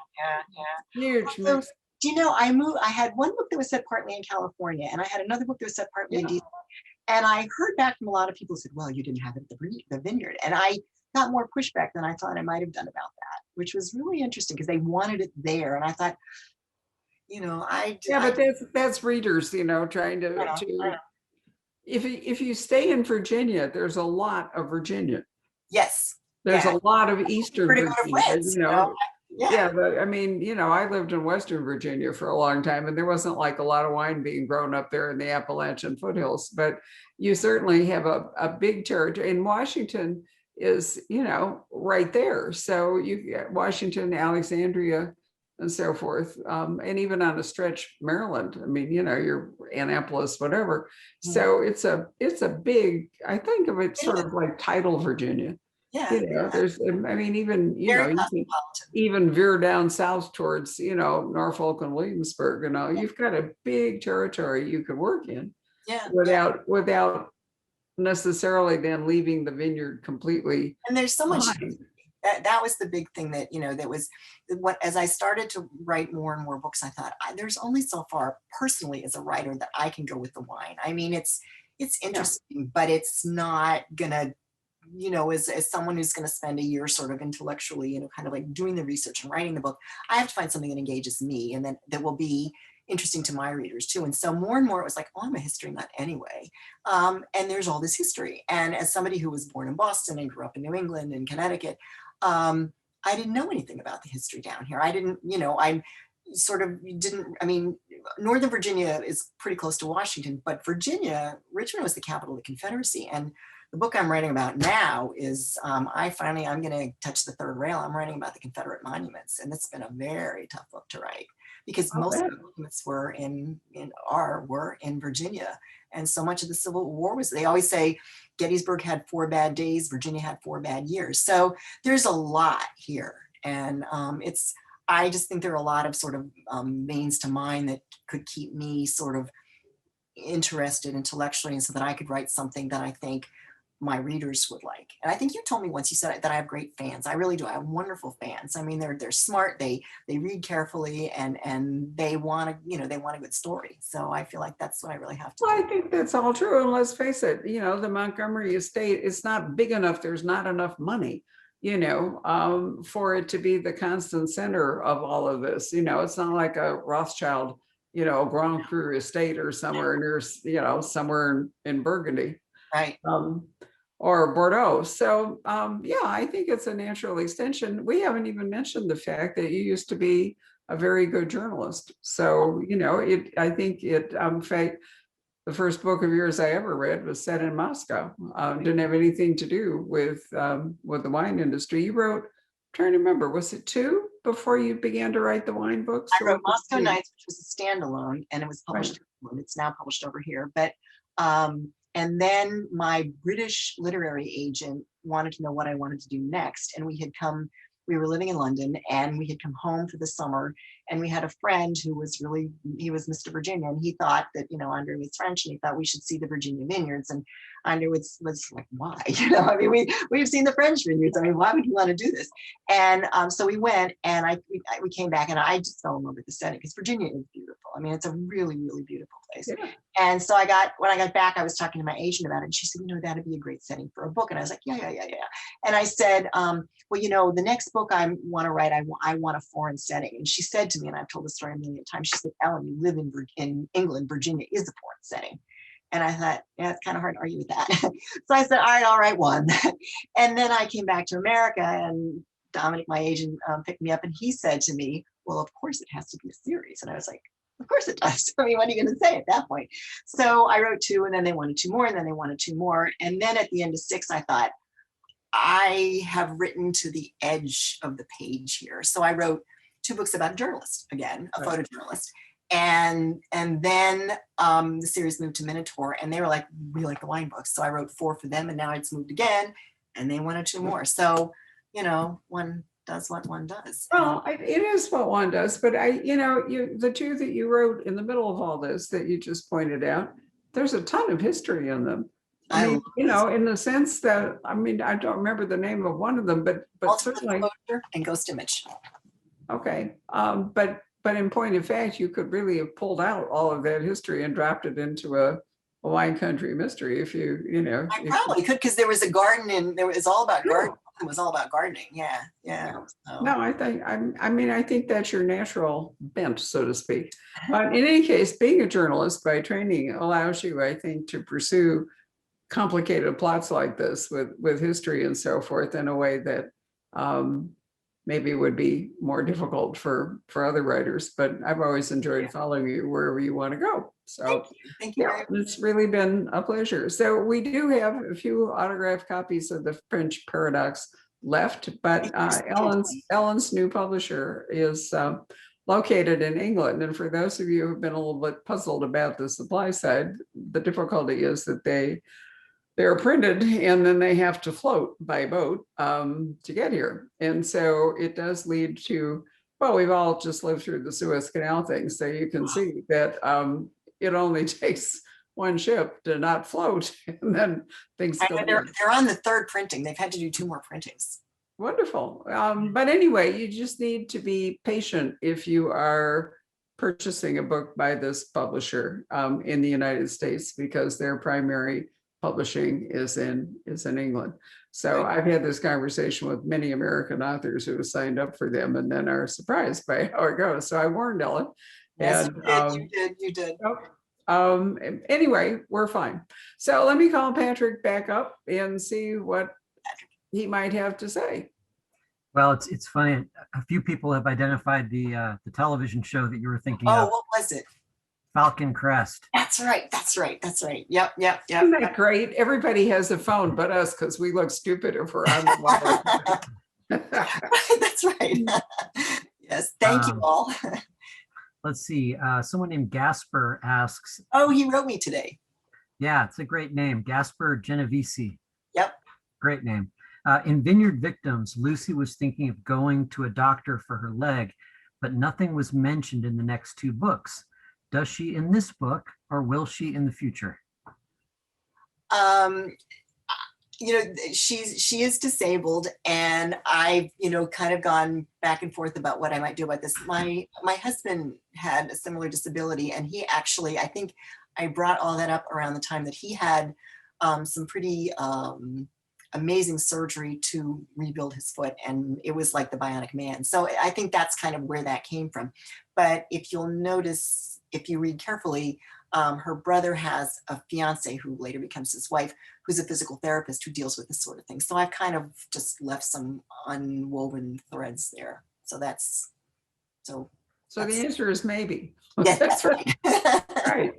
huge mix. Do you know, I had one book that was set partly in California, and I had another book that was set partly in DC. And I heard back from a lot of people who said, well, you didn't have it at the vineyard. And I got more pushback than I thought I might have done about that, which was really interesting because they wanted it there. And I thought, you know, but that's readers, you know, trying to if you stay in Virginia, there's a lot of Virginia. Yes. There's a lot of Eastern Virginia, friends, you know. But I mean, you know, I lived in Western Virginia for a long time, and there wasn't like a lot of wine being grown up there in the Appalachian foothills, but you certainly have a big territory. And Washington is, you know, right there. So you get Washington, Alexandria, and so forth, and even on a stretch, Maryland. I mean, you know, you're Annapolis, whatever. So it's a big, I think of it sort of like tidal Virginia. You know, there's, I mean, even, you know, you can even veer down south towards, you know, Norfolk and Williamsburg, you know, you've got a big territory you could work in without necessarily then leaving the vineyard completely. And there's so much. That was the big thing that, you know, that was what, as I started to write more and more books, I thought there's only so far personally as a writer that I can go with the wine. I mean, it's Yeah. interesting, but it's not gonna, as someone who's going to spend a year sort of intellectually, kind of like doing the research and writing the book, I have to find something that engages me and then that will be interesting to my readers too. And so more and more it was like, oh, I'm a history nut anyway. And there's all this history. And as somebody who was born in Boston and grew up in New England and Connecticut, I didn't know anything about the history down here. I didn't, I sort of didn't, I mean, Northern Virginia is pretty close to Washington, but Virginia, Richmond was the capital of the Confederacy. And the book I'm writing about now is, I'm going to touch the third rail. I'm writing about the Confederate Monuments. And it's been a very tough book to write because I'll most of bet. the monuments were in Virginia. And so much of the Civil War was, they always say Gettysburg had 4 bad days, Virginia had 4 bad years. So there's a lot here. And I just think there are a lot of sort of veins to mine that could keep me sort of interested intellectually, and so that I could write something that I think my readers would like. And I think you told me once, you said that I have great fans. I really do. I have wonderful fans. I mean, they're smart, they read carefully, and they want a good story. So I feel like that's what I really have to Well, I do. think that's all true. And let's face it, the Montgomery estate, it's not big enough. There's not enough money, for it to be the constant center of all of this. It's not like a Rothschild, Grand Cru estate or somewhere near, somewhere in Burgundy. Right. Or Bordeaux. So yeah, I think it's a natural extension. We haven't even mentioned the fact that you used to be a very good journalist. So, I think in fact, the first book of yours I ever read was set in Moscow. Didn't have anything to do with the wine industry. You wrote, I'm trying to remember, was it 2 before you began to write the wine books? I wrote Moscow Nights, which was a standalone, and it was published. Right. It's now published over here. But and then my British literary agent wanted to know what I wanted to do next. And we were living in London, and we had come home for the summer, and we had a friend who was he was Mr. Virginia, and he thought that, Andre was French, and he thought we should see the Virginia vineyards. And Andre was like, why? I mean, we've seen the French vineyards. I mean, why would you want to do this? And so we went, and we came back, and I just fell in love with the setting, because Virginia is beautiful. I mean, it's a really, really beautiful place. Yeah. And so when I got back, I was talking to my agent about it, and she said, that'd be a great setting for a book. And I was like, yeah. And I said, well, the next book I want to write, I want a foreign setting. And she said to me, and I've told the story a million times, she said, Ellen, you live in England, Virginia is a foreign setting. And I thought, yeah, it's kind of hard to argue with that. So I said, all right, I'll write one. And then I came back to America, and Dominic, my agent, picked me up, and he said to me, well, of course it has to be a series. And I was like, of course it does. I mean, what are you going to say at that point? So I wrote 2, and then they wanted 2 more, and then they wanted 2 more. And then at the end of 6, I thought, I have written to the edge of the page here. So I wrote 2 books about a journalist, again, a photojournalist. And then the series moved to Minotaur, and they were like, we like the wine books. So I wrote 4 for them, and now it's moved again, and they wanted 2 more. So, one does what one does. Well, it is what one does, but the 2 that you wrote in the middle of all this that you just pointed out, there's a ton of history in them. I mean, in the sense that, I don't remember the name of one of them, but certainly. And Ghost Image. Okay, but in point of fact, you could really have pulled out all of that history and dropped it into a wine country mystery if you. I probably could, because there was a garden, and it was all about gardening. It was all about gardening. Yeah. So. No, I think that's your natural bent, so to speak. But in any case, being a journalist by training allows you, I think, to pursue complicated plots like this with history and so forth in a way that maybe would be more difficult for other writers. But I've always enjoyed following you wherever you want to go. So thank you very much. It's really been a pleasure. So we do have a few autographed copies of The French Paradox left, but Ellen's new publisher is located in England. And for those of you who've been a little bit puzzled about the supply side, the difficulty is that they're printed, and then they have to float by boat to get here. And so it does lead to, well, we've all just lived through the Suez Canal thing. So you can see that it only takes one ship to not float, and then things go. They're on the 3rd printing. They've had to do 2 more printings. Wonderful. But anyway, you just need to be patient if you are purchasing a book by this publisher in the United States because their primary publishing is in England. So Right. I've had this conversation with many American authors who have signed up for them and then are surprised by how it goes. So I warned Ellen. Yes, And you did. anyway, we're fine. So let me call Patrick back up and see what he might have to say. Well, it's funny. A few people have identified the television show that you were thinking Oh, of, what was it? Falcon Crest. That's right. Yep. Isn't that great? Everybody has a phone but us because we look stupid if we're on the wire. That's right. Yes, thank you all. Let's see. Someone named Gasper asks. Oh, he wrote me today. Yeah, it's a great name, Gasper Genovese. Yep. Great name. In Vineyard Victims, Lucy was thinking of going to a doctor for her leg, but nothing was mentioned in the next two books. Does she in this book, or will she in the future? She is disabled, and I've kind of gone back and forth about what I might do about this. My husband had a similar disability, and he actually, I think I brought all that up around the time that he had some pretty amazing surgery to rebuild his foot, and it was like the Bionic Man. So I think that's kind of where that came from. But if you'll notice, if you read carefully, her brother has a fiance who later becomes his wife, who's a physical therapist who deals with this sort of thing. So I've kind of just left some unwoven threads there. So that's the answer is maybe. Yes, that's right. Right.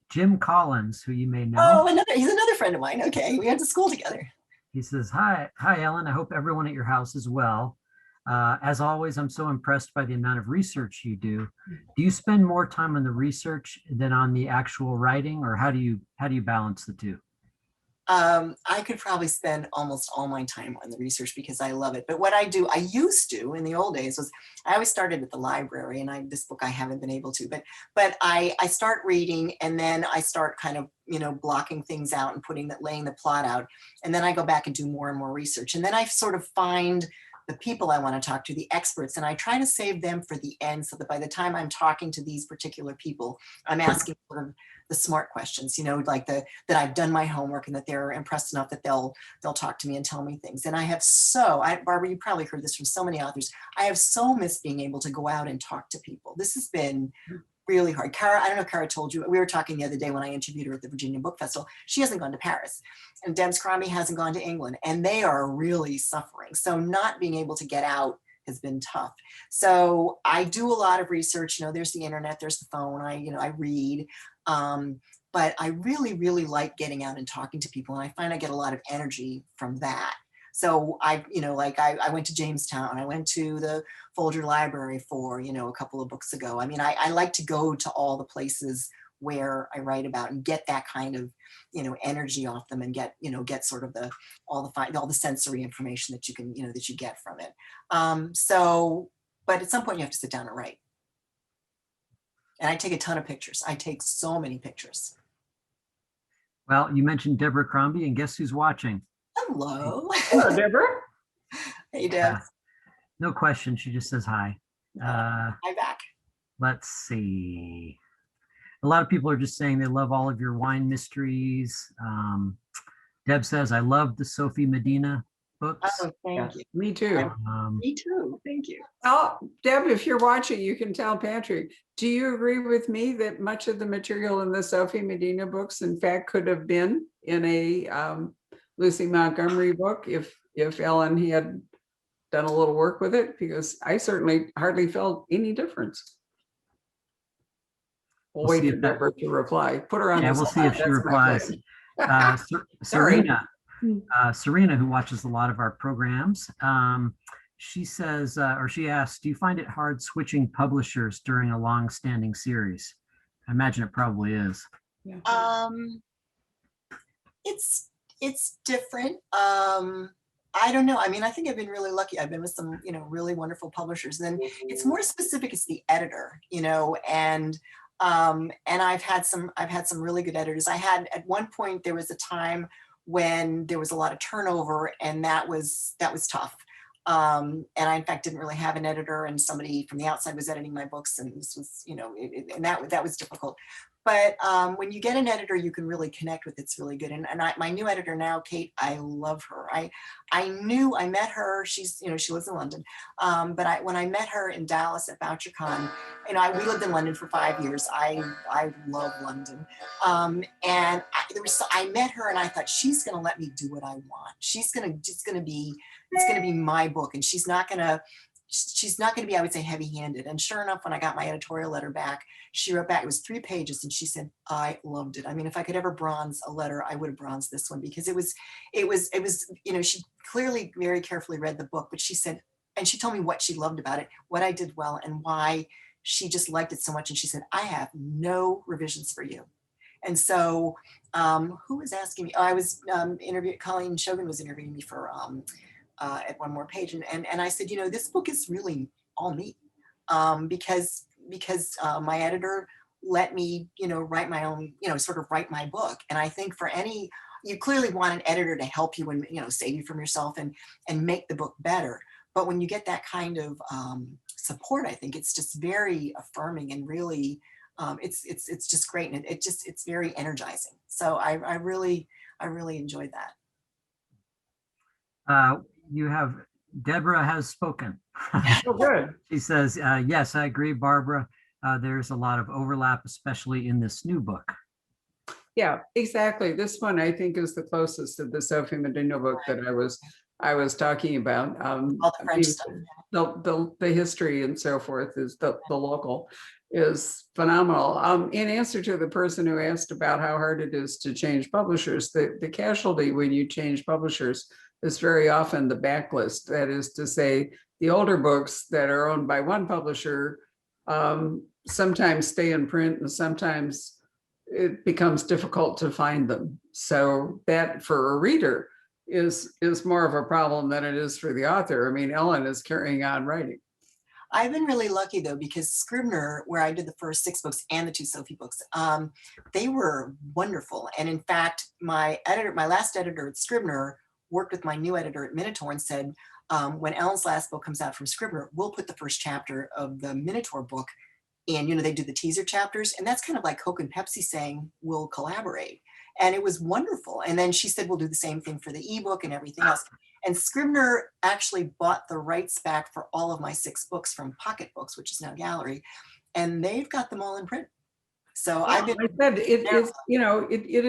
Jim Collins, who you may know. Oh, he's another friend of mine. Okay, we went to school together. He says, hi, Ellen. I hope everyone at your house is well. As always, I'm so impressed by the amount of research you do. Do you spend more time on the research than on the actual writing, or how do you balance the two? I could probably spend almost all my time on the research because I love it. But what I used to in the old days was I always started at the library, and this book I haven't been able to, but I start reading, and then I start kind of, blocking things out and laying the plot out. And then I go back and do more and more research. And then I sort of find the people I want to talk to, the experts, and I try to save them for the end so that by the time I'm talking to these particular people, I'm asking sort of the smart questions, like that I've done my homework and that they're impressed enough that they'll talk to me and tell me things. And Barbara, you probably heard this from so many authors, I have so missed being able to go out and talk to people. This has been really hard. Kara, I don't know if Kara told you, we were talking the other day when I interviewed her at the Virginia Book Festival. She hasn't gone to Paris, and Debs Crombie hasn't gone to England, and they are really suffering. So not being able to get out has been tough. So I do a lot of research. There's the internet, there's the phone. I read, but I really, really like getting out and talking to people, and I find I get a lot of energy from that. So I went to Jamestown, I went to the Folger Library for, a couple of books ago. I mean, I like to go to all the places where I write about and get that kind of, energy off them, and get sort of all the sensory information that you can, that you get from it. But at some point you have to sit down and write. And I take a ton of pictures. I take so many pictures. Well, you mentioned Deborah Crombie, and guess who's watching? Hello. Hello, Deborah. Hey, Deb. No question. She just says hi. Hi back. Let's see. A lot of people are just saying they love all of your wine mysteries. Deb says, I love the Sophie Medina books. Oh, thank you. Me too. Me too. Thank you. Oh, Deb, if you're watching, you can tell Patrick. Do you agree with me that much of the material in the Sophie Medina books, in fact, could have been in a Lucy Montgomery book if Ellen had done a little work with it? Because I certainly hardly felt any difference. We'll wait for Deborah to reply. Put her on. Yeah, we'll see if she replies. Serena, who watches a lot of our programs, she says, or she asks, do you find it hard switching publishers during a long-standing series? I imagine it probably is. Yeah. It's different. I don't know. I mean, I think I've been really lucky. I've been with some, really wonderful publishers. And then it's more specific. It's the editor, and I've had some really good editors. I had at one point, there was a time when there was a lot of turnover, and that was tough. And I, in fact, didn't really have an editor, and somebody from the outside was editing my books, and this was, and that was difficult. But when you get an editor you can really connect with, it's really good. And my new editor now, Kate, I love her. I met her, she's, she lives in London. But when I met her in Dallas at VoucherCon, we lived in London for 5 years. I love London. And I met her and I thought, she's going to let me do what I want. It's going to be my book, and she's not going to be, I would say, heavy-handed. And sure enough, when I got my editorial letter back, she wrote back, it was 3 pages, and she said, I loved it. I mean, if I could ever bronze a letter, I would have bronzed this one, because it was, she clearly very carefully read the book, but she said, and she told me what she loved about it, what I did well, and why she just liked it so much. And she said, I have no revisions for you. And so who was asking me? Oh, I was Colleen Shogan was interviewing me for at One More Page. And I said, this book is really all me, because my editor let me, write my own, sort of write my book. And I think you clearly want an editor to help you and, save you from yourself and make the book better. But when you get that kind of support, I think it's just very affirming, and really, it's just great. And it's very energizing. So I really enjoyed that. You have, Deborah has spoken. Oh, good. She says, yes, I agree, Barbara. There's a lot of overlap, especially in this new book. Yeah, exactly. This one I think is the closest to the Sophie Medina book that I was talking about. All the French stuff. The history and so forth is the local is phenomenal. In answer to the person who asked about how hard it is to change publishers, the casualty when you change publishers is very often the backlist. That is to say, the older books that are owned by one publisher sometimes stay in print, and sometimes it becomes difficult to find them. So that, for a reader, is more of a problem than it is for the author. I mean, Ellen is carrying on writing. I've been really lucky though, because Scribner, where I did the first 6 books and the 2 Sophie books, they were wonderful. And in fact, my last editor at Scribner worked with my new editor at Minotaur and said, when Ellen's last book comes out from Scribner, we'll put the first chapter of the Minotaur book in. They do the teaser chapters, and that's kind of like Coke and Pepsi saying we'll collaborate. And it was wonderful. And then she said, we'll do the same thing for the ebook and everything else. And Scribner actually bought the rights back for all of my 6 books from Pocket Books, which is now Gallery, and they've got them all in print. So I've been. I said it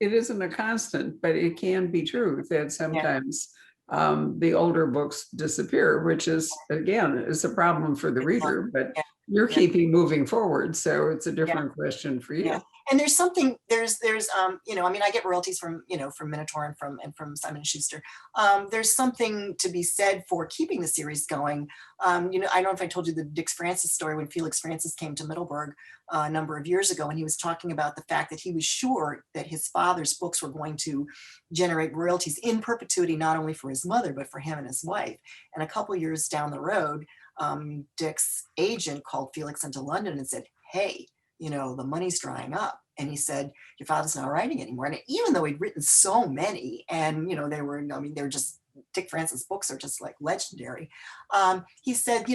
isn't a constant, but it can be true that sometimes the older books disappear, which is, again, is a problem for the reader, but you're keeping moving forward. So it's a different question for you. Yeah. And there's something, I get royalties from Minotaur and from Simon & Schuster. There's something to be said for keeping the series going. I don't know if I told you the Dix Francis story when Felix Francis came to Middleburg a number of years ago, and he was talking about the fact that he was sure that his father's books were going to generate royalties in perpetuity, not only for his mother, but for him and his wife. And a couple years down the road, Dick's agent called Felix into London and said, hey, the money's drying up. And he said, your father's not writing anymore. And even though he'd written so many, and, they're just, Dick Francis books are just like legendary. He said,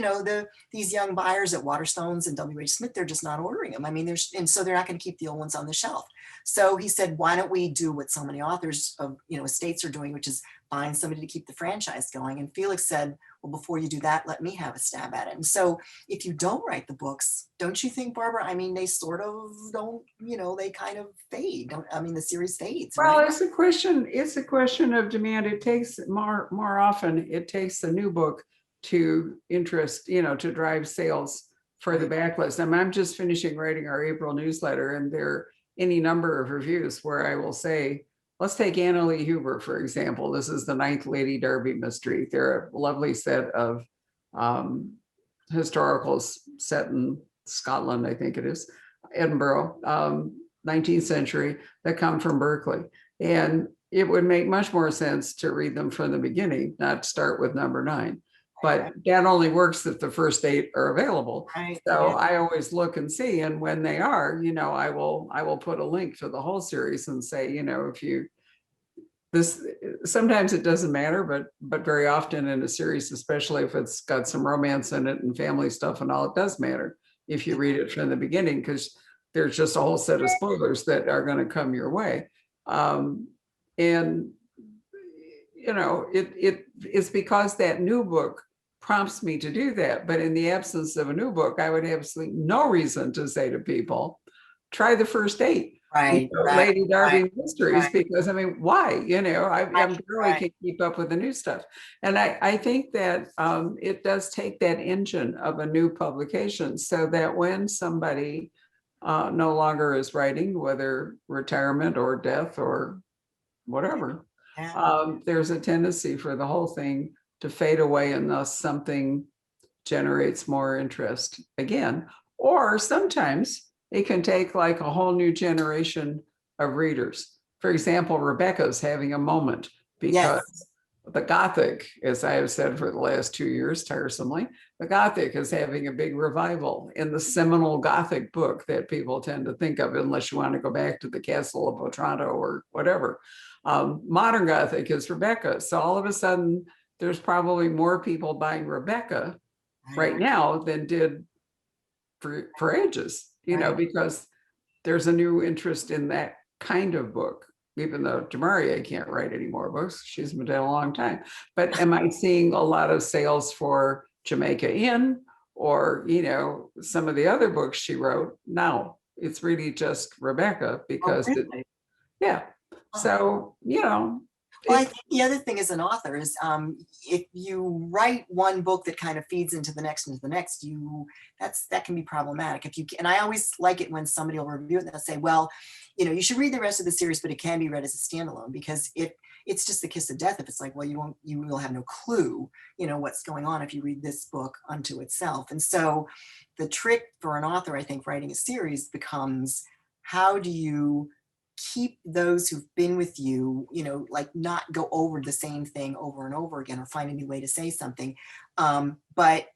these young buyers at Waterstones and W.H. Smith, they're just not ordering them. And so they're not going to keep the old ones on the shelf. So he said, why don't we do what so many authors of, estates are doing, which is find somebody to keep the franchise going. And Felix said, well, before you do that, let me have a stab at it. And so if you don't write the books, don't you think, Barbara? They sort of don't, they kind of fade. The series fades. Well, right? it's a question of demand. It takes more often, it takes a new book to interest, to drive sales for the backlist. I'm just finishing writing our April newsletter, and there are any number of reviews where I will say, let's take Anna Lee Huber, for example. This is the 9th Lady Derby mystery. They're a lovely set of historicals set in Scotland, I think it is, Edinburgh, 19th century, that come from Berkeley. And it would make much more sense to read them from the beginning, not start with number 9. But that only works if the first 8 are available. Right. So I always look and see, and when they are, I will put a link to the whole series and say, if you, sometimes it doesn't matter, but very often in a series, especially if it's got some romance in it and family stuff and all, it does matter if you read it from the beginning, because there's just a whole set of spoilers that are going to come your way. And you know, it's because that new book prompts me to do that. But in the absence of a new book, I would have absolutely no reason to say to people, try the first 8. Right, Lady Darby right, mysteries, right. because I mean, why? You know, I barely right. can keep up with the new stuff. And I think that it does take that engine of a new publication, so that when somebody no longer is writing, whether retirement or death or whatever, Yeah. there's a tendency for the whole thing to fade away unless something generates more interest again. Or sometimes it can take like a whole new generation of readers. For example, Rebecca's having a moment because Yes. the Gothic, as I have said for the last 2 years, tiresomely, the Gothic is having a big revival in the seminal Gothic book that people tend to think of, unless you want to go back to the Castle of Otranto or whatever. Modern Gothic is Rebecca. So all of a sudden, there's probably more people buying Rebecca right now than did for ages, you know, because there's a new interest in that kind of book, even though Demaria can't write any more books. She's been dead a long time. But am I seeing a lot of sales for Jamaica Inn or, you know, some of the other books she wrote? No, it's really just Rebecca because, yeah. So, you know. Well, I think the other thing as an author is if you write one book that kind of feeds into the next, that can be problematic. If you, and I always like it when somebody will review it and they'll say, well, you know, you should read the rest of the series, but it can be read as a standalone, because it's just the kiss of death if it's like, well, you will have no clue, you know, what's going on if you read this book unto itself. And so the trick for an author, I think, writing a series becomes, how do you keep those who've been with you, you know, like not go over the same thing over and over again or find a new way to say something, but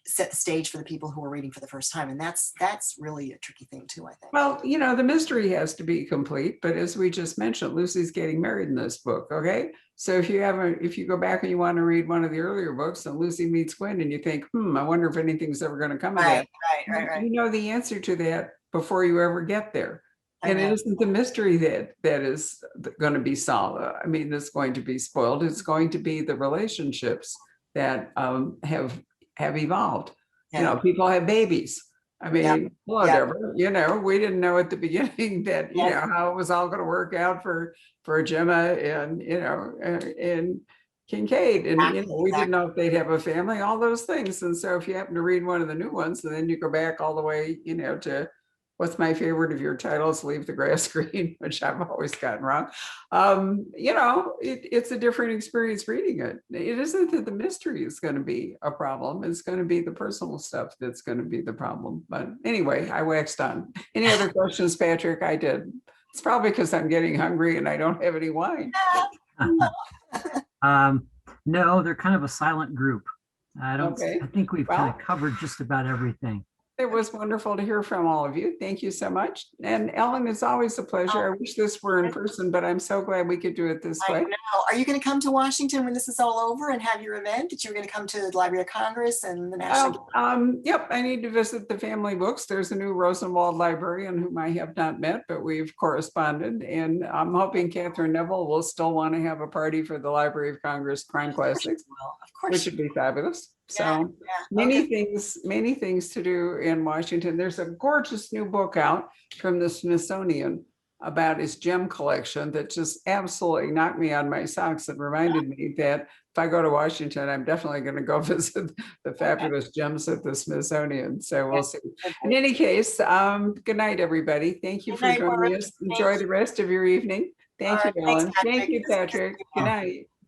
set the stage for the people who are reading for the first time. And that's really a tricky thing too, I think. Well, you know, the mystery has to be complete, but as we just mentioned, Lucy's getting married in this book, okay? So if you go back and you want to read one of the earlier books and Lucy meets Gwen and you think, I wonder if anything's ever going to come of that. Right. You know the answer to that before you ever get there. And it isn't the mystery that is going to be solved. I mean, that's going to be spoiled. It's going to be the relationships that have evolved. You know, people have babies. I mean, whatever. You know, we didn't know at the beginning that you know how it was all going to work out for Gemma and and Kincaid, and you know, we didn't know if they'd have a family. All those things. And so, if you happen to read one of the new ones, and then you go back all the way, you know, to what's my favorite of your titles, Leave the Grass Green, which I've always gotten wrong. You know, it's a different experience reading it. It isn't that the mystery is going to be a problem. It's going to be the personal stuff that's going to be the problem. But anyway, I waxed on. Any other questions, Patrick? I did. It's probably because I'm getting hungry and I don't have any wine. No, they're kind of a silent group. I think we've kind of covered just about everything. It was wonderful to hear from all of you. Thank you so much. And Ellen, it's always a pleasure. I wish this were in person, but I'm so glad we could do it this way. Are you going to come to Washington when this is all over and have your event? That you're going to come to the Library of Congress and the National? Yep, I need to visit the family books. There's a new Rosenwald librarian whom I have not met, but we've corresponded. And I'm hoping Catherine Neville will still want to have a party for the Library of Congress Crime Classics, which would be fabulous. So many things to do in Washington. There's a gorgeous new book out from the Smithsonian about his gem collection that just absolutely knocked me on my socks and reminded me that if I go to Washington, I'm definitely going to go visit the fabulous gems at the Smithsonian. So we'll see. In any case, good night, everybody. Thank you for joining us. Enjoy the rest of your evening. Thank you, Ellen. Thank you, Patrick. Good night.